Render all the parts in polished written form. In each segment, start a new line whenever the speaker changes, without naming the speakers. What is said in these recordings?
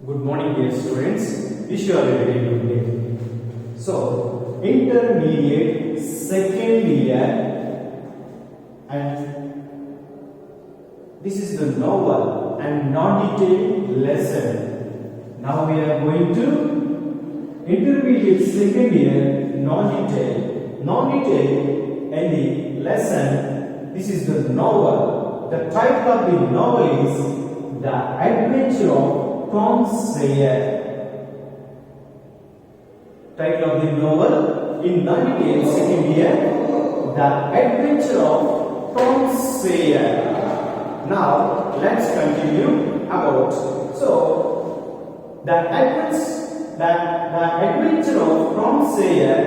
Good morning, dear students. Wish you all a very good day. So, intermediate second year, and this is the novel and non-detailed lesson. Now we are going to intermediate second year non-detailed. Non-detailed any lesson. This is the novel. The title of the novel is The Adventure of Tom Sawyer. Title of the novel in non-detailed second year, The Adventure of Tom Sawyer. Now let's continue about the Adventure of Tom Sawyer,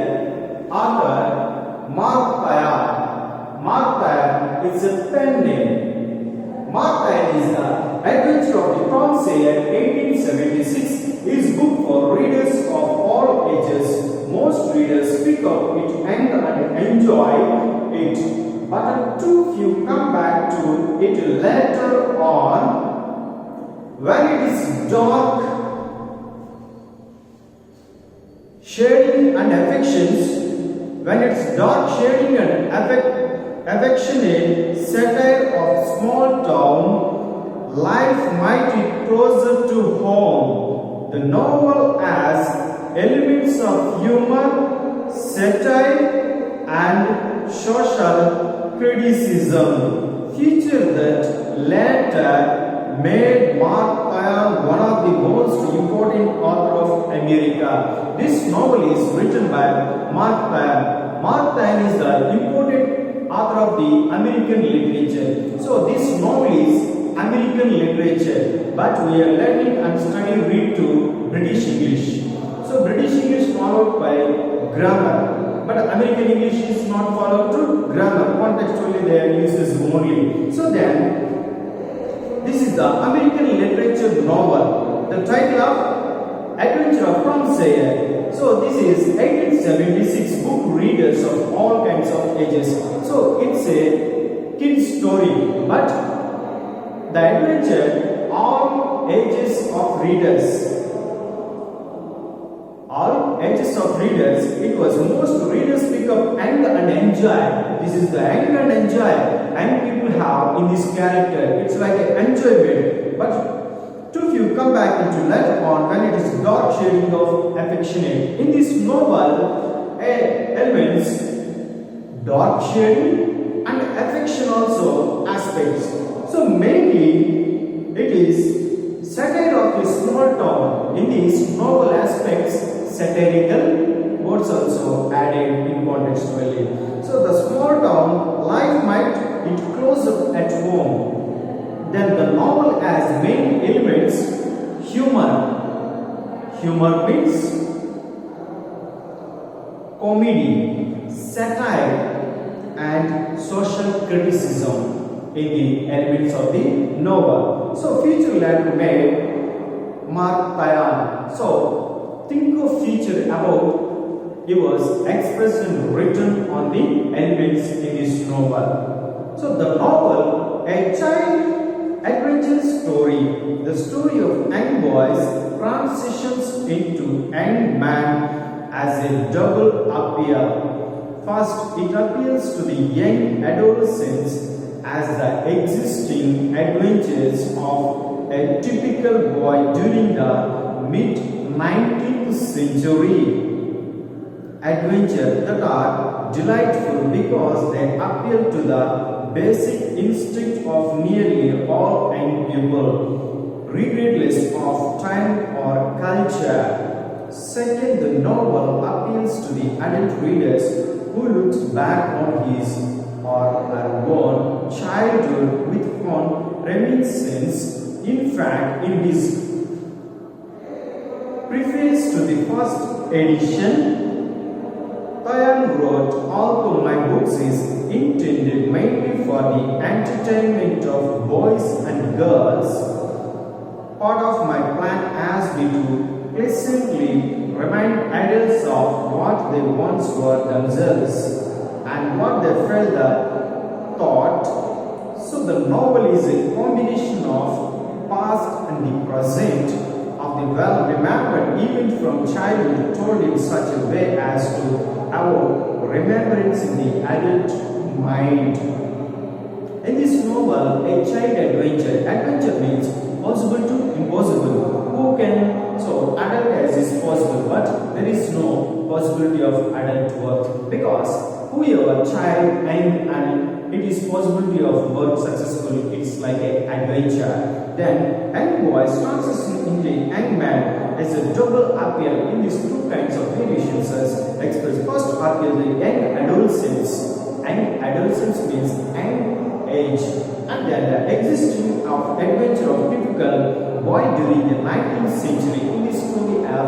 author Mark Twain. Mark Twain is a pen name. Mark Twain is the Adventure of the Tom Sawyer, 1876, is book for readers of all ages. Most readers pick up it and enjoy it, but too few come back to it later on when it is dark, shading and affections. When it's dark, shading and affectionate satire of small town life might be closer to home. The novel has elements of humor, satire, and social criticism, feature that later made Mark Twain one of the most important authors of America. This novel is written by Mark Twain. Mark Twain is the important author of the American literature. So this novel is American literature, but we are learning and studying read to British English. So British English followed by grammar, but American English is not followed to grammar. Contextually they are uses only. So then, this is the American literature novel. The title of Adventure of Tom Sawyer. So this is 1876 book readers of all kinds of ages. So it's a kid's story, but the adventure, all ages of readers. All ages of readers, it was most readers pick up and enjoy. This is the and enjoy. And people have in this character. It's like an enjoyment. But too few come back into later on when it is dark shading of affectionate. In this novel, elements dark shading and affection also aspects. So mainly it is satire of a small town. In these novel aspects, satirical words also added in contextually. So the small town life might be closer at home. Then the novel has main elements humor. Humor means comedy, satire, and social criticism in the elements of the novel. So feature letter made Mark Twain. So think of feature about it was expressed and written on the elements in this novel. So the novel, a child adventure story, the story of young boys transitions into young man as a double appeal. First, it appeals to the young adolescents as the existing adventures of a typical boy during the mid-19th century. Adventures that are delightful because they appeal to the basic instinct of nearly all young people, regardless of time or culture. Second, the novel appeals to the adult readers who looks back on his or her own childhood with fond reminiscence. In fact, in his preface to the first edition, Twain wrote, "Although my books is intended mainly for the entertainment of boys and girls, part of my plan has been to pleasantly remind adults of what they once were themselves and what they felt the thought." So the novel is a combination of past and the present of of the well-remembered event from childhood told in such a way as to evoke remembrance in the adult mind. In this novel, a child adventure means possible to impossible. Who can, so adult as is possible, but there is no possibility of adult work, because whoever child and it is possibility of work successful, it's like an adventure. Then young boy transition into young man as a double appeal in these two kinds of variations as expressed. First appeal the young adolescence. Young adolescence means young age, and then the existing of adventure of typical boy during the 19th century in the story of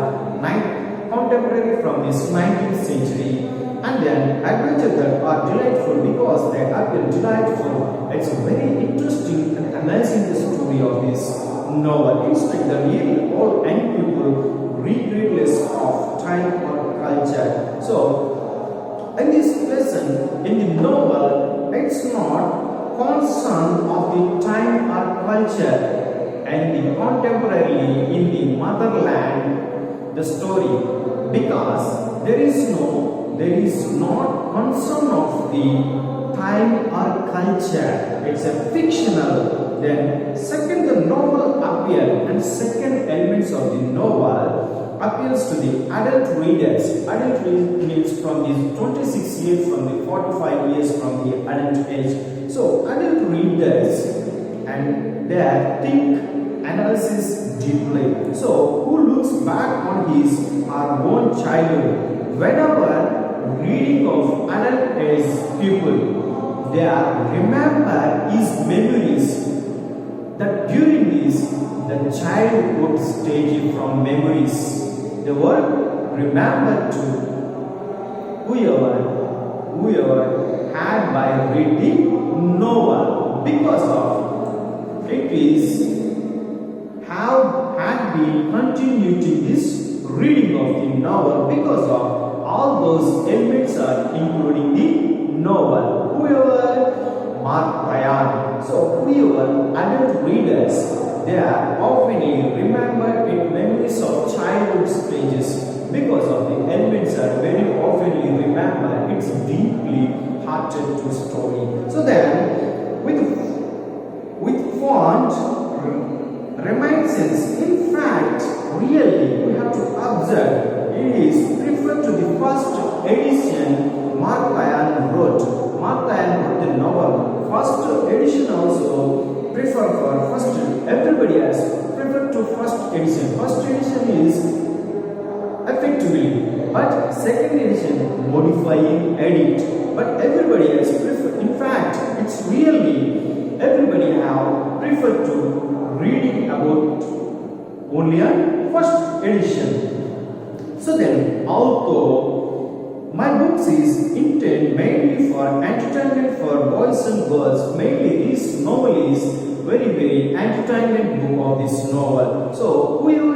contemporary from this 19th century. And then adventures that are delightful because they appear delightful. It's very interesting and amazing the story of this novel. It's like the really all young people regardless of time or culture. So in this lesson, in the novel, it's not concern of the time or culture and the contemporarily in the motherland the story, because there is not concern of the time or culture. It's a fictional. Then second, the novel appeal, and second elements of the novel appeals to the adult readers. Adult means from the 26 years, from the 45 years from the adult age. So adult readers, and they think analysis deeply. So who looks back on his or own childhood, whenever reading of adult age people, they remember his memories that during this the childhood stage from memories. The word remember to whoever had by reading novel, because of it is had been continued in this reading of the novel, because of all those elements are including the novel. Whoever Mark Ryan. So whoever adult readers, they are often remembered in memories of childhood stages, because of the elements are very often remembered. It's deeply hearted to story. So then with font reminiscence, in fact, really we have to observe it is preferred to the first edition Mark Ryan wrote. Mark Ryan wrote the novel. First edition also preferred for first. Everybody has preferred to first edition. First edition is effectively, but second edition modifying edit. But everybody has preferred. In fact, it's really everybody have preferred to reading about only a first edition. So then, although my books is intended mainly for entertainment for boys and girls, mainly this novel is very entertainment book of this novel. So whoever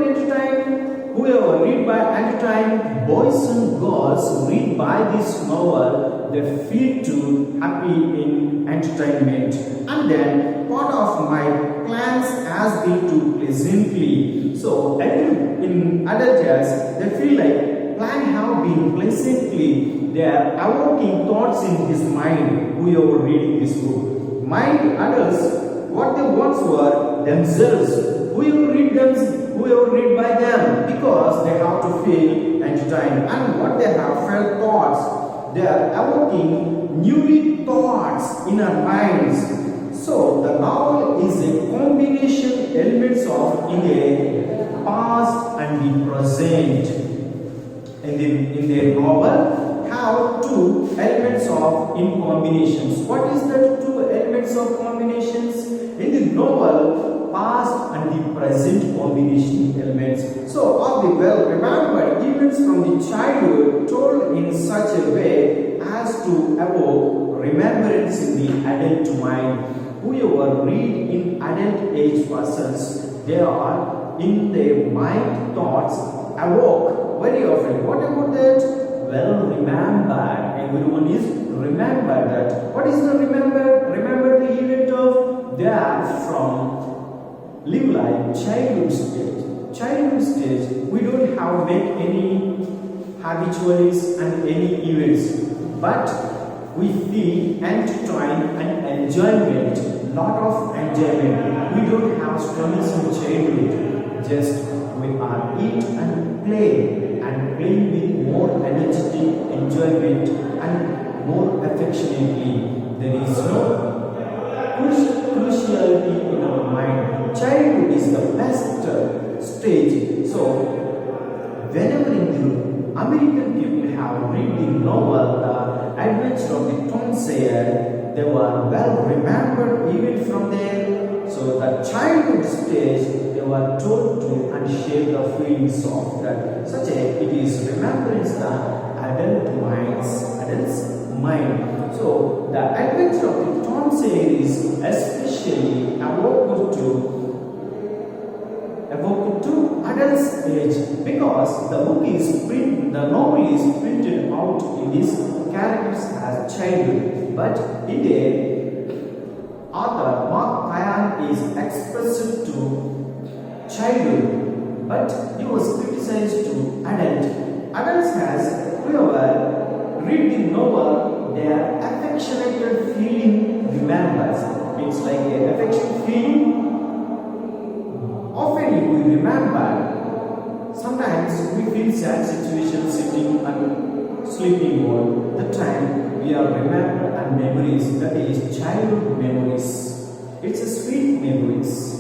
read by entertain boys and girls read by this novel, they feel too happy in entertainment. And then part of my plans has been to pleasantly. So in adult years, they feel like plan have been pleasantly. They are evoking thoughts in his mind. Whoever reading this book, mind adults, what they once were themselves. Whoever read by them, because they have to feel entertained, and what they have felt thoughts, they are evoking new thoughts in our minds. So the novel is a combination elements of in the past and the present. In the novel have two elements of in combinations. What is the two elements of combinations? In the novel, past and the present combination elements. So of the well remembered events from the childhood told in such a way as to evoke remembrance in the adult mind. Whoever read in adult age persons, they are in their mind thoughts evoke very often. What about that? Well remembered. Everyone is remembered that. What is the remember? Remember the event of that from live life childhood stage. Childhood stage, we don't have make any habituals and any events, but we feel entertained and enjoyment, lot of enjoyment. We don't have struggles in childhood, just we are eat and play with more energetic enjoyment and more affectionately. There is no cruciality in our mind. Childhood is the best stage. So, whenever in the American people have read the novel The Adventure of the Tom Sawyer, they were well remembered even from there. So, the childhood stage, they were told to and share the feelings of that. Such a it is remembrance the adult's mind. So, the Adventure of the Tom Sawyer is especially evoked to adults age because the novel is printed out in these characters as childhood, but in the author Mark Twain is expressed to childhood, but he was criticized to adults has whoever read the novel their affectionate feeling remembers. It's like an affection feeling. Often we remember, sometimes we feel sad situation sitting and sleeping all the time. We are remember and memories, that is childhood memories. It's a sweet memories.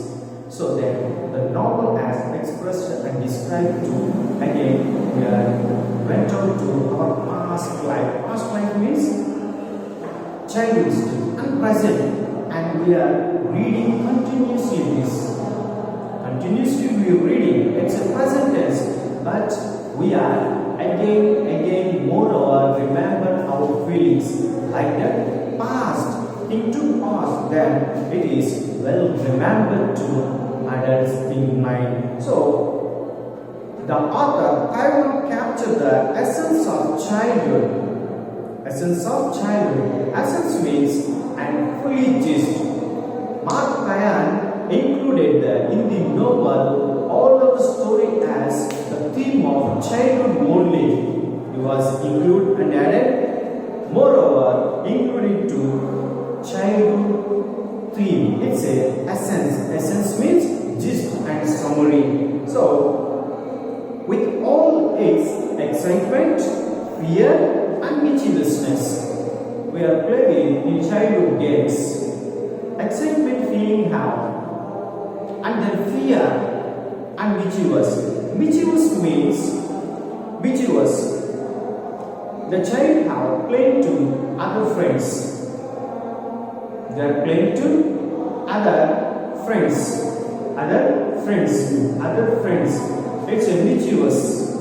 So then the novel as expressed and described to again we are went on to our past life. Past life means childhood and present, and we are reading continuously this. Continuously we are reading. It's a present tense, but we are again moreover remember our feelings like the past into past. Then it is well remembered to adults in mind. So the author Taiwan captured the essence of childhood. Essence of childhood. Essence means and fully gist. Mark Twain included in the novel all of the story as the theme of childhood only. It was included and added, moreover, included to childhood theme. It's a essence. Essence means gist and summary. So, with all its excitement, fear, and mischievousness, we are playing in childhood games. Excitement feeling how, and then fear and mischievous. Mischievous means mischievous. The child have played to other friends. They are playing to other friends. It's a mischievous.